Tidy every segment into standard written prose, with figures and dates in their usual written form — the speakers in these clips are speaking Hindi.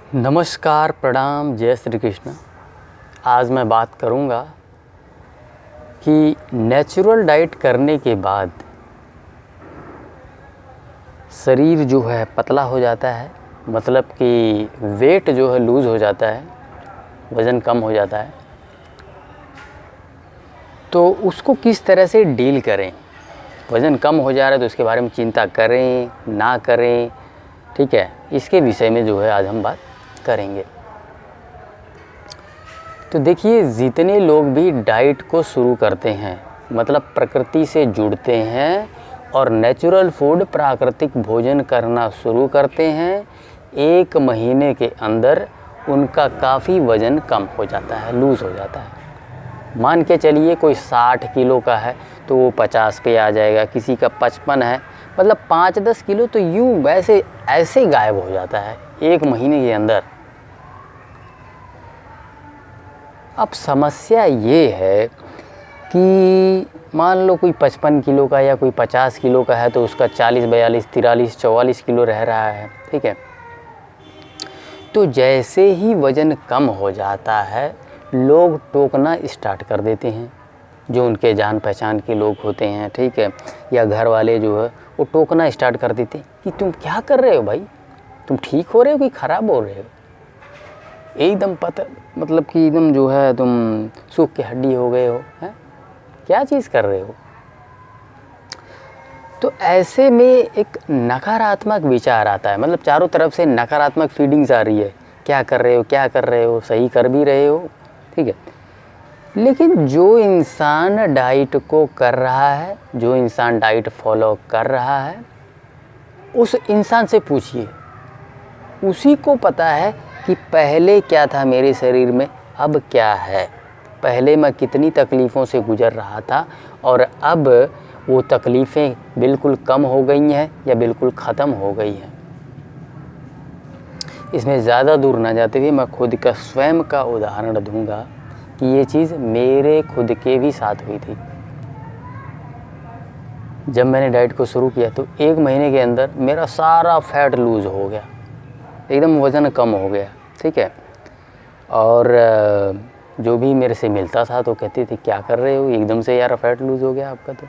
नमस्कार, प्रणाम, जय श्री कृष्ण। आज मैं बात करूंगा कि नेचुरल डाइट करने के बाद शरीर जो है पतला हो जाता है, मतलब कि वेट जो है लूज़ हो जाता है, वज़न कम हो जाता है। तो उसको किस तरह से डील करें। वज़न कम हो जा रहा है तो उसके बारे में चिंता करें ना करें, ठीक है, इसके विषय में जो है आज हम बात करेंगे। तो देखिए, जितने लोग भी डाइट को शुरू करते हैं, मतलब प्रकृति से जुड़ते हैं और नेचुरल फूड, प्राकृतिक भोजन करना शुरू करते हैं, 1 महीने के अंदर उनका काफ़ी वज़न कम हो जाता है, लूज़ हो जाता है। मान के चलिए कोई 60 किलो का है तो वो 50 पे आ जाएगा, किसी का 55 है, मतलब 5-10 किलो तो यूँ वैसे ऐसे गायब हो जाता है 1 महीने के अंदर। अब समस्या ये है कि मान लो कोई 55 किलो का या कोई 50 किलो का है तो उसका 40, 42, 43, 44 किलो रह रहा है, ठीक है। तो जैसे ही वज़न कम हो जाता है, लोग टोकना स्टार्ट कर देते हैं, जो उनके जान पहचान के लोग होते हैं, ठीक है, या घर वाले जो है वो टोकना स्टार्ट कर देते हैं कि तुम क्या कर रहे हो भाई, तुम ठीक हो रहे हो कि ख़राब हो रहे हो, एकदम मतलब कि एकदम जो है तुम सूख के हड्डी हो गए हो, हैं, क्या चीज़ कर रहे हो। तो ऐसे में एक नकारात्मक विचार आता है, मतलब चारों तरफ से नकारात्मक फीलिंग्स आ रही है, क्या कर रहे हो, क्या कर रहे हो, सही कर भी रहे हो, ठीक है। लेकिन जो इंसान डाइट को कर रहा है, जो इंसान डाइट फॉलो कर रहा है, उस इंसान से पूछिए, उसी को पता है कि पहले क्या था मेरे शरीर में, अब क्या है, पहले मैं कितनी तकलीफ़ों से गुज़र रहा था और अब वो तकलीफ़ें बिल्कुल कम हो गई हैं या बिल्कुल ख़त्म हो गई हैं। इसमें ज़्यादा दूर ना जाते हुए मैं खुद का स्वयं का उदाहरण दूंगा कि ये चीज़ मेरे खुद के भी साथ हुई थी। जब मैंने डाइट को शुरू किया तो 1 महीने के अंदर मेरा सारा फैट लूज़ हो गया, एकदम वज़न कम हो गया, ठीक है। और जो भी मेरे से मिलता था तो कहते थे क्या कर रहे हो, एकदम से यार फैट लूज़ हो गया आपका। तो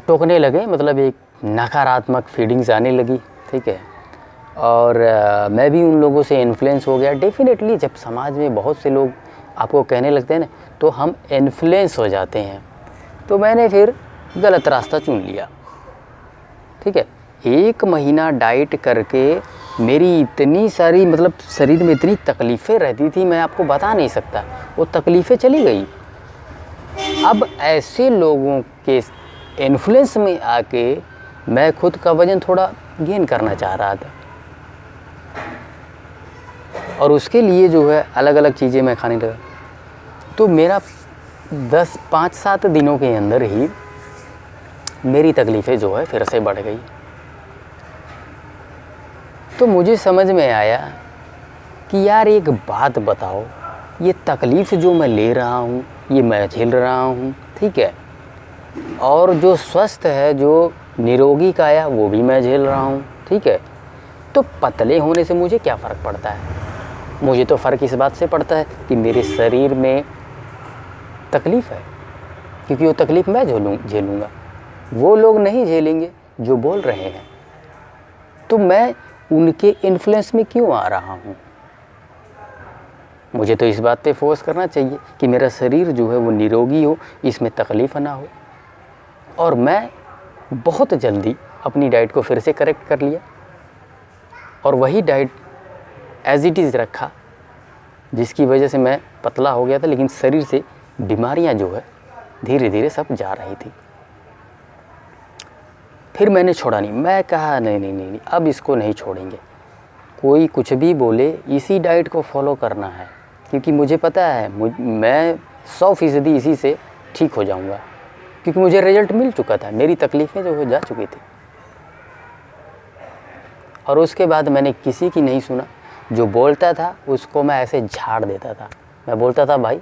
टोकने लगे, मतलब एक नकारात्मक फीलिंग्स आने लगी, ठीक है। और मैं भी उन लोगों से इन्फ्लुएंस हो गया। डेफिनेटली जब समाज में बहुत से लोग आपको कहने लगते हैं ना, तो हम इन्फ्लुएंस हो जाते हैं। तो मैंने फिर गलत रास्ता चुन लिया, ठीक है। 1 महीना डाइट करके मेरी इतनी सारी, मतलब शरीर में इतनी तकलीफ़ें रहती थी, मैं आपको बता नहीं सकता, वो तकलीफ़ें चली गई। अब ऐसे लोगों के इन्फ्लुएंस में आके मैं खुद का वज़न थोड़ा गेन करना चाह रहा था, और उसके लिए जो है अलग अलग चीज़ें मैं खाने लगा। तो मेरा 5-7 दिनों के अंदर ही मेरी तकलीफ़ें जो है फिर से बढ़ गई। तो मुझे समझ में आया कि यार एक बात बताओ, ये तकलीफ़ जो मैं ले रहा हूँ ये मैं झेल रहा हूँ, ठीक है, और जो स्वस्थ है, जो निरोगी काया, वो भी मैं झेल रहा हूँ, ठीक है। तो पतले होने से मुझे क्या फ़र्क पड़ता है? मुझे तो फ़र्क इस बात से पड़ता है कि मेरे शरीर में तकलीफ़ है, क्योंकि वो तकलीफ़ मैं झेलूँगा, वो लोग नहीं झेलेंगे जो बोल रहे हैं। तो मैं उनके इन्फ्लुएंस में क्यों आ रहा हूँ? मुझे तो इस बात पे फोकस करना चाहिए कि मेरा शरीर जो है वो निरोगी हो, इसमें तकलीफ़ ना हो। और मैं बहुत जल्दी अपनी डाइट को फिर से करेक्ट कर लिया और वही डाइट एज इट इज़ रखा, जिसकी वजह से मैं पतला हो गया था, लेकिन शरीर से बीमारियां जो है धीरे धीरे सब जा रही थी। फिर मैंने छोड़ा नहीं, मैं कहा नहीं, अब इसको नहीं छोड़ेंगे, कोई कुछ भी बोले इसी डाइट को फॉलो करना है, क्योंकि मुझे पता है मैं 100% इसी से ठीक हो जाऊंगा, क्योंकि मुझे रिजल्ट मिल चुका था, मेरी तकलीफ़ें जो हो जा चुकी थी। और उसके बाद मैंने किसी की नहीं सुना, जो बोलता था उसको मैं ऐसे झाड़ देता था। मैं बोलता था भाई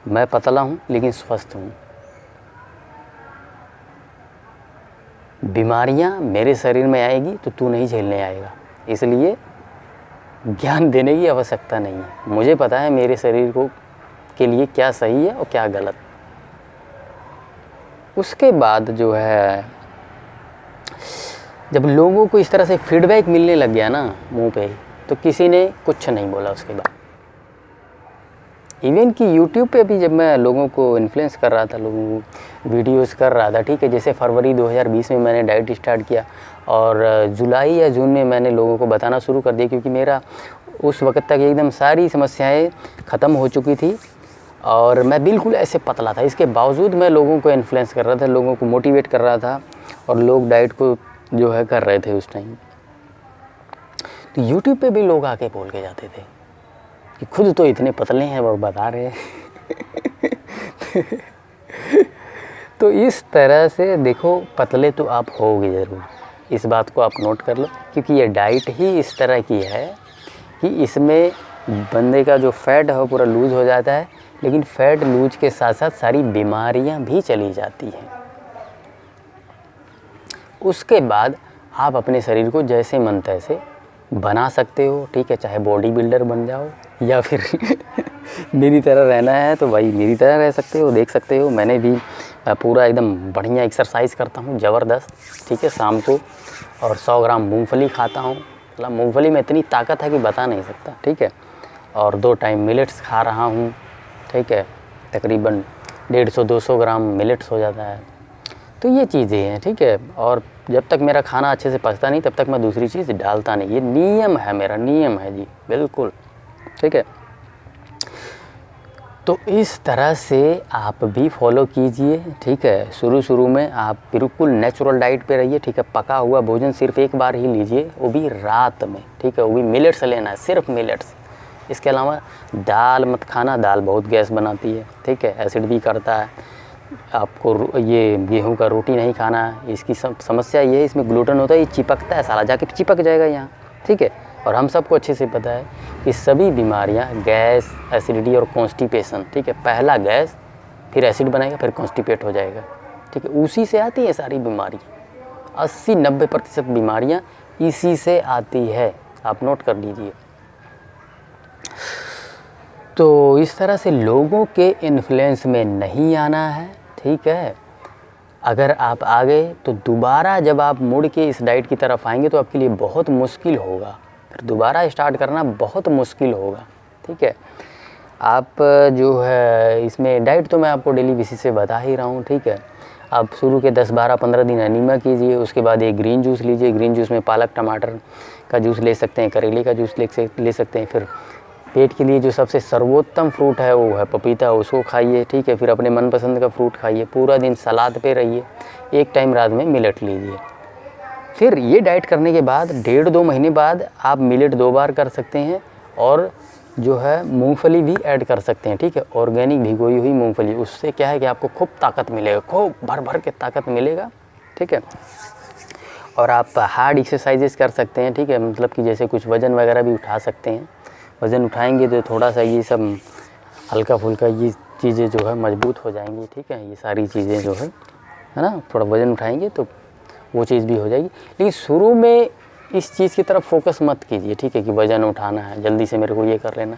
मैं पतला हूँ लेकिन स्वस्थ हूँ, बीमारियाँ मेरे शरीर में आएगी तो तू नहीं झेलने आएगा, इसलिए ज्ञान देने की आवश्यकता नहीं है। मुझे पता है मेरे शरीर को के लिए क्या सही है और क्या गलत। उसके बाद जो है जब लोगों को इस तरह से फीडबैक मिलने लग गया ना मुंह पे, तो किसी ने कुछ नहीं बोला उसके बाद। इवन कि यूट्यूब पे भी जब मैं लोगों को इन्फ्लुएंस कर रहा था, लोगों को वीडियोस कर रहा था, ठीक है, जैसे फरवरी 2020 में मैंने डाइट स्टार्ट किया और जुलाई या जून में मैंने लोगों को बताना शुरू कर दिया, क्योंकि मेरा उस वक्त तक एकदम सारी समस्याएं ख़त्म हो चुकी थी और मैं बिल्कुल ऐसे पतला था। इसके बावजूद मैं लोगों को इन्फ्लुएंस कर रहा था, लोगों को मोटिवेट कर रहा था और लोग डाइट को जो है कर रहे थे उस टाइम। तो यूट्यूब पे भी लोग आके बोल के जाते थे कि खुद तो इतने पतले हैं वो बता रहे हैं। तो इस तरह से देखो, पतले तो आप होगे ज़रूर, इस बात को आप नोट कर लो, क्योंकि ये डाइट ही इस तरह की है कि इसमें बंदे का जो फैट है वो पूरा लूज़ हो जाता है, लेकिन फैट लूज के साथ साथ सारी बीमारियां भी चली जाती हैं। उसके बाद आप अपने शरीर को जैसे मन तैसे बना सकते हो, ठीक है, चाहे बॉडी बिल्डर बन जाओ या फिर मेरी तरह रहना है तो भाई मेरी तरह रह सकते हो, देख सकते हो। मैंने भी पूरा एकदम बढ़िया एक्सरसाइज करता हूँ, ज़बरदस्त, ठीक है, शाम को, और 100 ग्राम मूंगफली खाता हूँ। मतलब मूंगफली में इतनी ताकत है कि बता नहीं सकता, ठीक है, और 2 टाइम मिलेट्स खा रहा हूँ, ठीक है, तकरीबन 150-200 ग्राम मिलेट्स हो जाता है। तो ये चीज़ें हैं, ठीक है, और जब तक मेरा खाना अच्छे से पचता नहीं तब तक मैं दूसरी चीज़ डालता नहीं। ये नियम है, मेरा नियम है जी, बिल्कुल, ठीक है। तो इस तरह से आप भी फॉलो कीजिए, ठीक है। शुरू में आप बिल्कुल नेचुरल डाइट पे रहिए, ठीक है। पका हुआ भोजन सिर्फ एक बार ही लीजिए, वो भी रात में, ठीक है, वो भी मिलेट्स लेना है, सिर्फ मिलेट्स। इसके अलावा दाल मत खाना, दाल बहुत गैस बनाती है, ठीक है, एसिड भी करता है। आपको ये गेहूं का रोटी नहीं खाना है, इसकी समस्या ये है, इसमें ग्लूटेन होता है, ये चिपकता है, साला जाके चिपक जाएगा यहाँ, ठीक है। और हम सबको अच्छे से पता है कि सभी बीमारियाँ गैस, एसिडिटी और कॉन्स्टिपेशन, ठीक है, पहला गैस, फिर एसिड बनेगा, फिर कॉन्स्टिपेट हो जाएगा, ठीक है, उसी से आती है सारी बीमारियाँ। 80-90% बीमारियाँ इसी से आती है, आप नोट कर लीजिए। तो इस तरह से लोगों के इन्फ्लुएंस में नहीं आना है, ठीक है। अगर आप आ गए तो दोबारा जब आप मुड़ के इस डाइट की तरफ आएंगे तो आपके लिए बहुत मुश्किल होगा, फिर दोबारा स्टार्ट करना बहुत मुश्किल होगा, ठीक है। आप जो है इसमें डाइट तो मैं आपको डेली बेसिस से बता ही रहा हूँ, ठीक है। आप शुरू के 10-12-15 दिन एनीमा कीजिए, उसके बाद एक ग्रीन जूस लीजिए। ग्रीन जूस में पालक टमाटर का जूस ले सकते हैं, करेले का जूस ले सकते हैं। फिर पेट के लिए जो सबसे सर्वोत्तम फ्रूट है वो है पपीता, उसको खाइए, ठीक है। फिर अपने मनपसंद का फ्रूट खाइए, पूरा दिन सलाद पे रहिए, एक टाइम रात में मिलेट लीजिए। फिर ये डाइट करने के बाद 1.5-2 महीने बाद आप मिलेट 2 बार कर सकते हैं और जो है मूंगफली भी ऐड कर सकते हैं, ठीक है, ऑर्गेनिक भिगोई हुई मूंगफली। उससे क्या है कि आपको खूब ताकत मिलेगा, खूब भर के ताकत मिलेगा, ठीक है। और आप हार्ड एक्सरसाइजेस कर सकते हैं, ठीक है, मतलब कि जैसे कुछ वज़न वगैरह भी उठा सकते हैं। वज़न उठाएंगे तो थोड़ा सा ये सब हल्का फुल्का ये चीज़ें जो है मजबूत हो जाएंगी, ठीक है। ये सारी चीज़ें जो है ना, थोड़ा वज़न उठाएंगे तो वो चीज़ भी हो जाएगी। लेकिन शुरू में इस चीज़ की तरफ फोकस मत कीजिए, ठीक है, कि वज़न उठाना है, जल्दी से मेरे को ये कर लेना।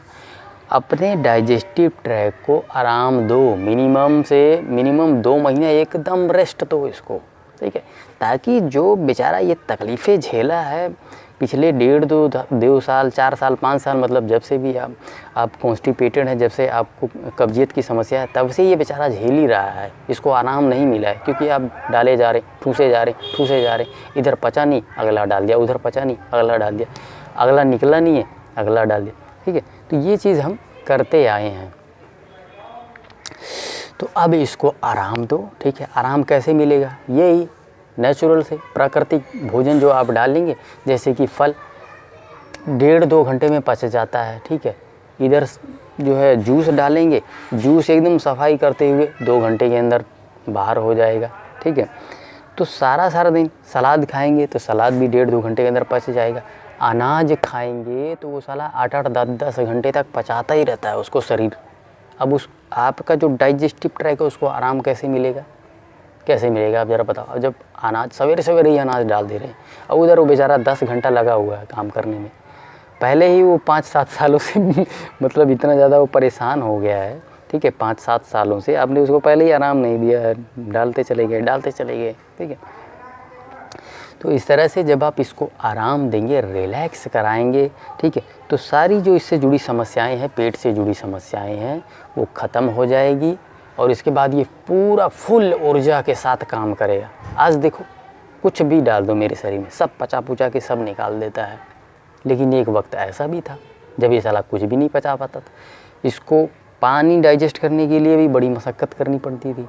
अपने डाइजेस्टिव ट्रैक को आराम दो, मिनिमम 2 महीने एकदम रेस्ट दो इसको, ठीक है, ताकि जो बेचारा ये तकलीफ़ें झेला है पिछले 1.5-2 साल, 4 साल, 5 साल, मतलब जब से भी आप कॉन्स्टिपेटेड हैं, जब से आपको कब्जियत की समस्या है, तब से ये बेचारा झेल ही रहा है। इसको आराम नहीं मिला है क्योंकि आप डाले जा रहे, ठूसे जा रहे, इधर पचा नहीं, अगला डाल दिया, उधर पचा नहीं, अगला डाल दिया, अगला निकला नहीं है, अगला डाल दिया, ठीक है। तो ये चीज़ हम करते आए हैं। तो अब इसको आराम दो, ठीक है। आराम कैसे मिलेगा? यही नेचुरल से, प्राकृतिक भोजन जो आप डालेंगे, जैसे कि फल 1.5-2 घंटे में पच जाता है, ठीक है। इधर जो है जूस डालेंगे, जूस एकदम सफाई करते हुए 2 घंटे के अंदर बाहर हो जाएगा, ठीक है। तो सारा दिन सलाद खाएंगे तो सलाद भी 1.5-2 घंटे के अंदर पच जाएगा। अनाज खाएंगे तो वो साला 8-8, 10-10 घंटे तक पचाता ही रहता है उसको शरीर। अब उस आपका जो डाइजेस्टिव ट्रैक है उसको आराम कैसे मिलेगा? कैसे मिलेगा आप ज़रा बताओ। अब जब अनाज सवेरे सवेरे ही अनाज डाल दे रहे हैं, और उधर वो बेचारा 10 घंटा लगा हुआ है काम करने में, पहले ही वो 5-7 सालों से मतलब इतना ज़्यादा वो परेशान हो गया है, ठीक है। 5-7 सालों से आपने उसको पहले ही आराम नहीं दिया, डालते चले गए, ठीक है। तो इस तरह से जब आप इसको आराम देंगे, रिलैक्स कराएंगे, ठीक है, तो सारी जो इससे जुड़ी समस्याएं हैं, पेट से जुड़ी समस्याएं हैं, वो ख़त्म हो जाएगी और इसके बाद ये पूरा फुल ऊर्जा के साथ काम करेगा। आज देखो कुछ भी डाल दो मेरे शरीर में, सब पचा पुचा के सब निकाल देता है। लेकिन एक वक्त ऐसा भी था जब ये साला कुछ भी नहीं पचा पाता था, इसको पानी डाइजेस्ट करने के लिए भी बड़ी मशक्क़त करनी पड़ती थी।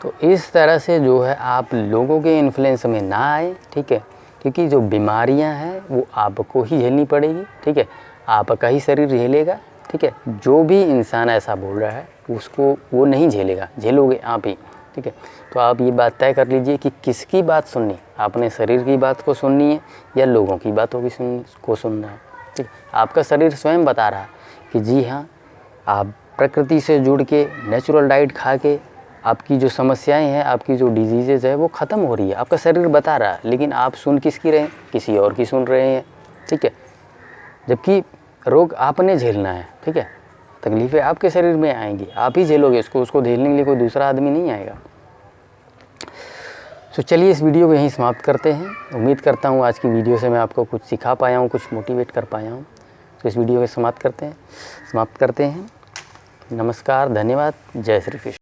तो इस तरह से जो है आप लोगों के इन्फ्लुएंस में ना आए, ठीक है, क्योंकि जो बीमारियां हैं वो आपको ही झेलनी पड़ेगी, ठीक है, आपका ही शरीर झेलेगा, ठीक है। जो भी इंसान ऐसा बोल रहा है उसको वो नहीं झेलेगा, झेलोगे आप ही, ठीक है। तो आप ये बात तय कर लीजिए कि किसकी बात सुननी, आपने शरीर की बात को सुननी है या लोगों की बातों की सुनना है, ठीक। आपका शरीर स्वयं बता रहा है कि जी हाँ, आप प्रकृति से जुड़ के नेचुरल डाइट खा के आपकी जो समस्याएं हैं, आपकी जो डिजीज़ेज़ है वो ख़त्म हो रही है, आपका शरीर बता रहा है। लेकिन आप सुन किसकी रहे हैं, किसी और की सुन रहे हैं, ठीक है। जबकि रोग आपने झेलना है, ठीक है, तकलीफ़ें आपके शरीर में आएंगी, आप ही झेलोगे उसको झेलने के लिए कोई दूसरा आदमी नहीं आएगा। तो चलिए इस वीडियो को यहीं समाप्त करते हैं। उम्मीद करता हूँ आज की वीडियो से मैं आपको कुछ सिखा पाया हूँ, कुछ मोटिवेट कर पाया हूँ। तो इस वीडियो को समाप्त करते हैं। नमस्कार, धन्यवाद, जय श्री कृष्ण।